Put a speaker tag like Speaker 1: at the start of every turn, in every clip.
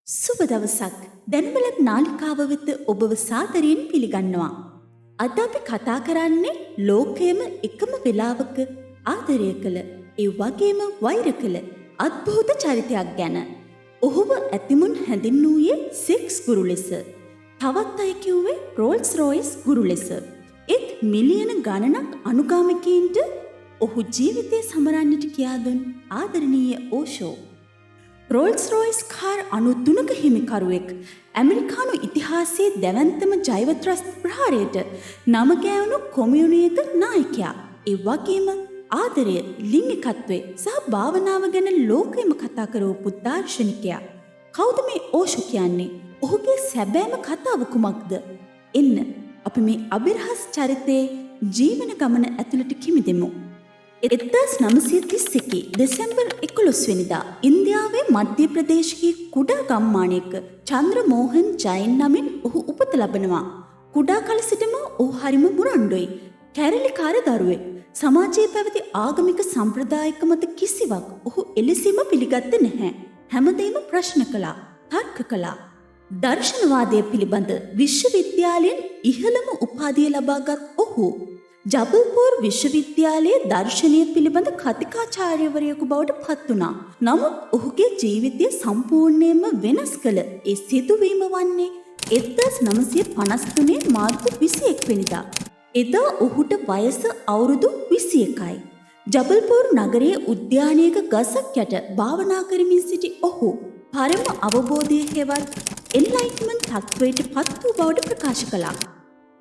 Speaker 1: සුබ දවසක්. දැනුමලක් නාලිකාව වෙත ඔබව සාදරයෙන් පිළිගන්නවා. අද අපි කතා කරන්නේ ලෝකයේම එකම වෙලාවක ආදරය කළ, ඒ වගේම වෛර කළ අද්භූත චරිතයක් ගැන. ඔහුව ඇතිමුන් හැඳින්වූයේ සෙක්ස් ගුරු ලෙස. තවත් අය කිව්වේ රෝල්ස් රොයිස් ගුරු ලෙස. ඒත් මිලියන ගණනක් අනුගාමිකයින්ට ඔහු ජීවිතය සමරන්නට කියා දුන් ආදරණීය ඕෂෝ. රෝල්ස් රොයිස් කාර් 93ක හිමිකරුවෙක් ඇමරිකානු ඉතිහාසයේ දැවැන්තම ජෛවත්‍රස්ත ප්‍රහාරයට නම ගෑවුණු කොමියුනියක නායකයා. ඒ වගේම ආදරය, ලිංගිකත්වය සහ භාවනාව ගැන ලෝකෙම කතා කරවපු දාර්ශනිකයා. කවුද මේ ඕෂෝ කියන්නේ? ඔහුගේ සැබෑම කතාව කුමක්ද? එන්න අපි මේ අභිරහස් චරිතයේ ජීවන ගමන ඇතුළට කිමිදෙමු. 1931 දෙසැම්බර් 11 වෙනිදා ඉන්දියාවේ මධ්‍ය ප්‍රදේශයේ කුඩා ගම්මානයක චන්ද්‍රමෝහන් ජෛන් නමින් ඔහු උපත ලබනවා. කුඩා කල සිටම ඔහු හරිම මුරණ්ඩුයි. කැරලිකාර දරුවෙක්. සමාජයේ පැවති ආගමික සම්ප්‍රදායික මත කිසිවක් ඔහු එලෙසම පිළිගත්තේ නැහැ. හැමදේම ප්‍රශ්න කළා, තර්ක කළා. දර්ශනවාදය පිළිබඳ විශ්වවිද්‍යාලයෙන් ඉහළම උපාධිය ලබාගත් ඔහු ජබල්පූර් විශ්වවිද්‍යාලයේ දර්ශනය පිළිබඳ කතිකාචාර්යවරයෙකු බවට පත් වුණා. නමුත් ඔහුගේ ජීවිතය සම්පූර්ණයෙන්ම වෙනස් කළ ඒ සිදුවීම වන්නේ 1953 මාර්තු 21 වෙනිදා. එදා ඔහුට වයස අවුරුදු 21යි. ජබල්පූර් නගරයේ උද්‍යානයක ගසක් යට භාවනා කරමින් සිටි ඔහු පරම අවබෝධය හෙවත් එන්ලයිට්මන්ට් තත්වයට පත් වූ බවට ප්‍රකාශ කළා.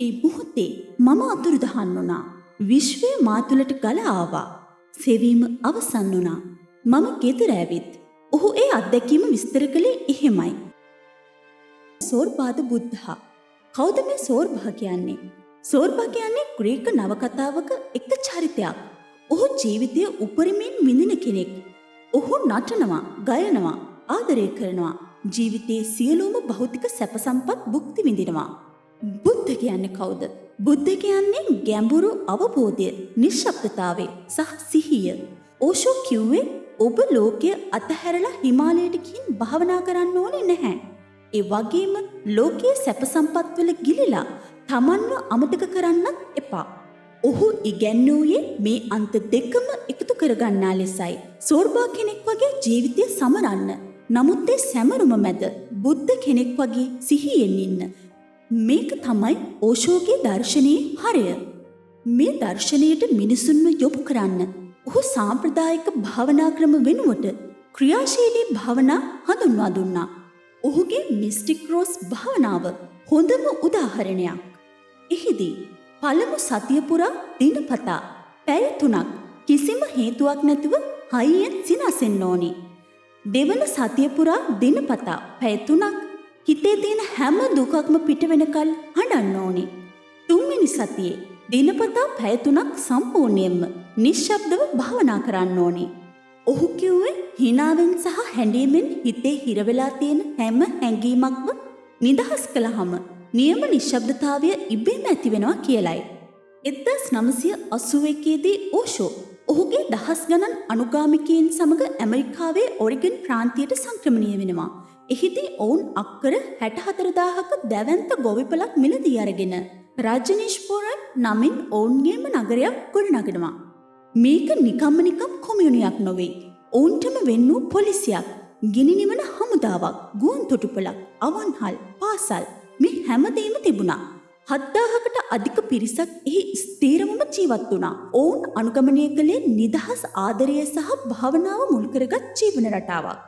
Speaker 1: ඒ මොහොතේ මම අතුරුදහන් වුණා. විශ්වය මා තුළට ගලා ආවා. සෙවීම අවසන් වුණා. මම ගෙදර ඇවිත්. ඔහු ඒ අත්දැකීම විස්තර කළේ එහෙමයි. සෝර්බාද බුද්ධා. කවුද මේ සෝර්බා කියන්නේ? සෝර්බා කියන්නේ ග්‍රීක නවකතාවක එක චරිතයක්. ඔහු ජීවිතයේ උපරිමයෙන් විඳින කෙනෙක්. ඔහු නටනවා, ගයනවා, ආදරය කරනවා. ජීවිතයේ සියලුම භෞතික සැප සම්පත් භුක්ති විඳිනවා. බුද්ධ කියන්නේ කවුද? බුද්ධ කියන්නේ ගැඹුරු අවබෝධය, නිශ්ශබ්දතාවය සහ සිහිය. ඕෂෝ කිව්වේ ඔබ ලෝකය අතහැරලා හිමාලයට ගිහින් භාවනා කරන්න ඕනේ නැහැ. ඒ වගේම ලෝකයේ සැප සම්පත් වල ගිලිලා තමන්ව අමතක කරන්නත් එපා. ඔහු ඉගැන්වුවේ මේ අන්ත දෙකම එකතු කරගන්නා ලෙසයි. සෝර්බා කෙනෙක් වගේ ජීවිතය සමරන්න. නමුත් ඒ සැමරුම මැද බුද්ධ කෙනෙක් වගේ සිහියෙන් ඉන්න. මේක තමයි ඕෂෝගේ දර්ශනයේ හරය. මේ දර්ශනයට මිනිසුන්ව යොමු කරන්න ඔහු සාම්ප්‍රදායික භාවනා ක්‍රම වෙනුවට ක්‍රියාශීලී භාවනා හඳුන්වා දුන්නා. ඔහුගේ මිස්ටික් රෝස් භාවනාව හොඳම උදාහරණයක්. එහිදී පළමු සතිය පුරා දිනපතා පැය 3ක් කිසිම හේතුවක් නැතුව හයියෙන් සිනාසෙන්න ඕනේ. දෙවන සතිය පුරා දිනපතා පැය 3ක් හිතේ තියෙන හැම දුකක්ම පිට වෙනකල් හඬන්න ඕනේ. තුන්වෙනි සතියේ දිනපතා පැය 3ක් සම්පූර්ණයෙන්ම නිශ්ශබ්දව භාවනා කරන්න ඕනේ. ඔහු කිව්වේ හිනාවෙන් සහ හැඬීමෙන් හිතේ හිර වෙලා තියෙන හැම හැඟීමක්ම නිදහස් කළාම නියම නිශ්ශබ්දතාවය ඉබේම ඇති වෙනවා කියලයි. 1981 දී ඕෂෝ ඔහුගේ දහස් ගණන් අනුගාමිකයන් සමග ඇමරිකාවේ ඔරිගන් ප්‍රාන්තයට සංක්‍රමණය වෙනවා. එහිදී ඔවුන් අක්කර 64,000ක දැවැන්ත ගොවිපලක් මිලදී අරගෙන රජනීෂ්පුර නමින් ඔවුන්ගේම නගරයක් ගොඩනගනවා. මේක නිකම්ම කොමියුනියක් නොවේ. ඔවුන්ටම වෙන් වූ පොලිසියක්, ගිනි නිවන හමුදාවක්, ගුවන් තොටුපළක්, අවන්හල්, පාසල් මේ හැමදේම තිබුණා. 7,000කට අධික පිරිසක් එහි ස්ථීරවම ජීවත් වුණා. ඔවුන් අනුගමනය කළේ නිදහස් ආදරය සහ භාවනාව මුල් කරගත් ජීවන රටාවක්.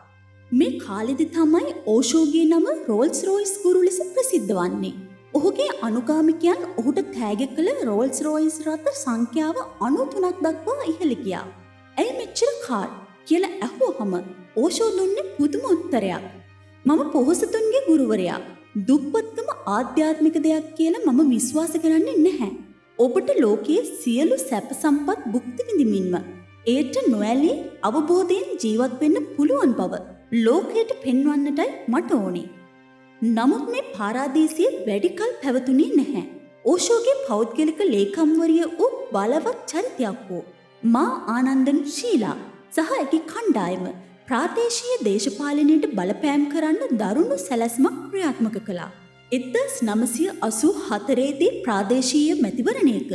Speaker 1: මේ කාලෙදි තමයි ඕෂෝගේ නම රෝල්ස් රොයිස් ගුරු ලෙස ප්‍රසිද්ධ වන්නේ. ඔහුගේ අනුගාමිකයන් ඔහුට තෑග කළ රෝල්ස් රොයිස් රථ සංඛ්‍යාව 93ක් දක්වා ඉහළ ගියා. ඇයි මෙච්චර කාර් කියලා ඇහුවහම ඕෂෝ දුන්නේ පුදුම උත්තරයක්. මම පොහොසතුන්ගේ ගුරුවරයා. දුප්පත්කම ආධ්‍යාත්මික දෙයක් කියලා මම විශ්වාස කරන්නේ නැහැ. ඔබට ලෝකයේ සියලු සැප සම්පත් භුක්ති විඳින්මින්ම ඒට නොඇලී අවබෝධයෙන් ජීවත් වෙන්න පුළුවන් බව ලෝකයට පෙන්වන්නටයි මට ඕනේ. නමුත් මේ පාරාදීසිය වැඩිකල් පැවතුනේ නැහැ. ඕෂෝගේ පෞද්ගලික ලේකම්වරිය වූ බලවත් චරිතයක් වූ මා ආනන්දන් ශීලා සහ ඇගේ කණ්ඩායම ප්‍රාදේශීය දේශපාලනයට බලපෑම් කරන්න දරුණු සැලැස්මක් ක්‍රියාත්මක කළා. 1984දී ප්‍රාදේශීය මැතිවරණයක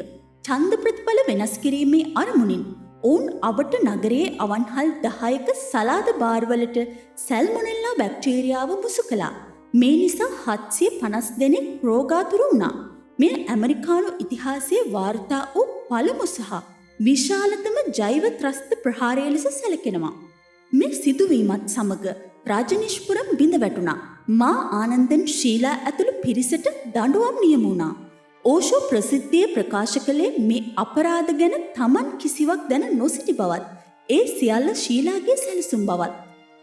Speaker 1: ඡන්ද ප්‍රතිඵල වෙනස් කිරීමේ අරමුණින් ඔවුන් අවට නගරයේ අවන්හල් 10ක සලාද බාර්වලට සැල්මොනෙල්ලා බැක්ටීරියාව මුසු කළා. මේ නිසා 750 දෙනෙක් රෝගාතුර වුණා. මෙය ඇමරිකානු ඉතිහාසයේ වාර්තා වූ පළමු සහ විශාලතම ජෛව ත්‍රස්ත ප්‍රහාරය ලෙස සැලකෙනවා. මේ සිදුවීමත් සමග රාජනිෂ්පුරම් බිඳ වැටුණා. මා ආනන්දන් ශීලා ඇතුළු පිරිසට දඬුවම් නියම වුණා. ඕෂෝ ප්‍රසිද්ධියේ ප්‍රකාශ කළේ මේ අපරාධ ගැන Taman කිසිවක් දැන නොසිටි බවත්, ඒ සියල්ල ශීලාගේ සැලසුම් බවත්.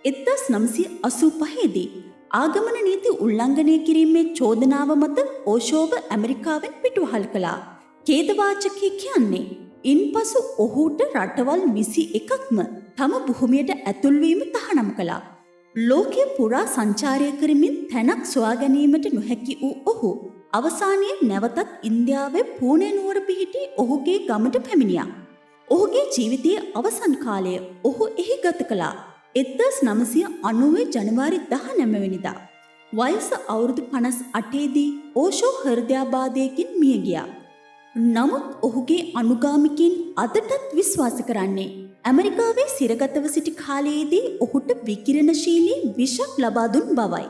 Speaker 1: 1985 දී ආගමන නීති උල්ලංඝනය කිරීමේ චෝදනාව මත ඕෂෝව ඇමරිකාවෙන් පිටුවහල් කළා. ඛේදවාචකය කියන්නේ ඉන්පසු ඔහුට රටවල් 21ක්ම තම භූමියට ඇතුල්වීම තහනම් කළා. ලෝකය පුරා සංචාරය කරමින් තැනක් සොයා ගැනීමට නොහැකි වූ ඔහු අවසානයේ නැවතත් ඉන්දියාවේ පූනේ නුවර පිහිටි ඔහුගේ ගමට පැමිණියා. ඔහුගේ ජීවිතයේ අවසන් කාලය ඔහු එහි ගත කළා. 1990 ජනවාරි 19 වෙනිදා වයස අවුරුදු 58 දී ඕෂෝ හෘදයාබාධයකින් මිය ගියා. නමුත් ඔහුගේ අනුගාමිකයින් අදටත් විශ්වාස කරන්නේ ඇමරිකාවේ සිරගතව සිටි කාලයේදී ඔහුට විකිරණශීලී විෂක් ලබා දුන් බවයි.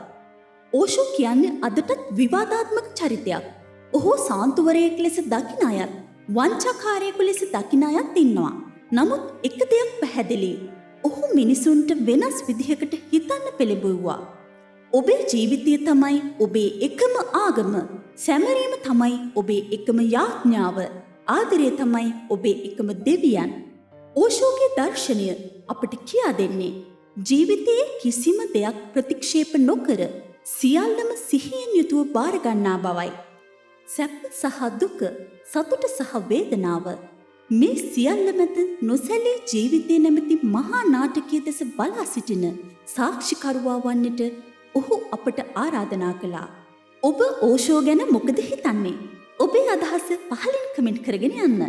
Speaker 1: ඕෂෝ කියන්නේ අදටත් විවාදාත්මක චරිතයක්. ඔහු සාන්තුවරයෙක් ලෙස දකින අයත්, වංචාකාරයෙකු ලෙස දකින අයත් ඉන්නවා. නමුත් එක දෙයක් පැහැදිලි. ඔහු මිනිසුන්ට වෙනස් විදිහකට හිතන්න පෙළඹවුවා. ඔබේ ජීවිතය තමයි ඔබේ එකම ආගම. සැමරීම තමයි ඔබේ එකම යාඥාව. ආදරය තමයි ඔබේ එකම දෙවියන්. ඕෂෝගේ දර්ශනය අපට කියා දෙන්නේ ජීවිතයේ කිසිම දෙයක් ප්‍රතික්ෂේප නොකර සියල්ලම සිහියෙන් යුතුව බාර ගන්නා බවයි. සැප සහ දුක, සතුට සහ වේදනාව මේ සියල්ල මැද නොසැලී ජීවිතය නැමැති මහා නාටකයේ දෙස බලා සිටින සාක්ෂිකරුවා වන්නට ඔහු අපට ආරාධනා කළා. ඔබ ඕෂෝ ගැන මොකද හිතන්නේ? ඔබේ අදහස පහලින් කමෙන්ට් කරගෙන යන්න.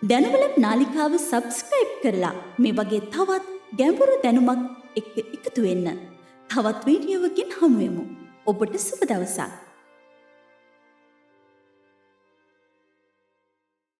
Speaker 1: දැනුවලත් නාලිකාව සබ්ස්ක්‍රයිබ් කරලා මේ වගේ තවත් ගැඹුරු දැනුමක් එක්ක එකතු වෙන්න. තවත් වීඩියෝවකින් හමු වෙමු. ඔබට සුබ දවසක්.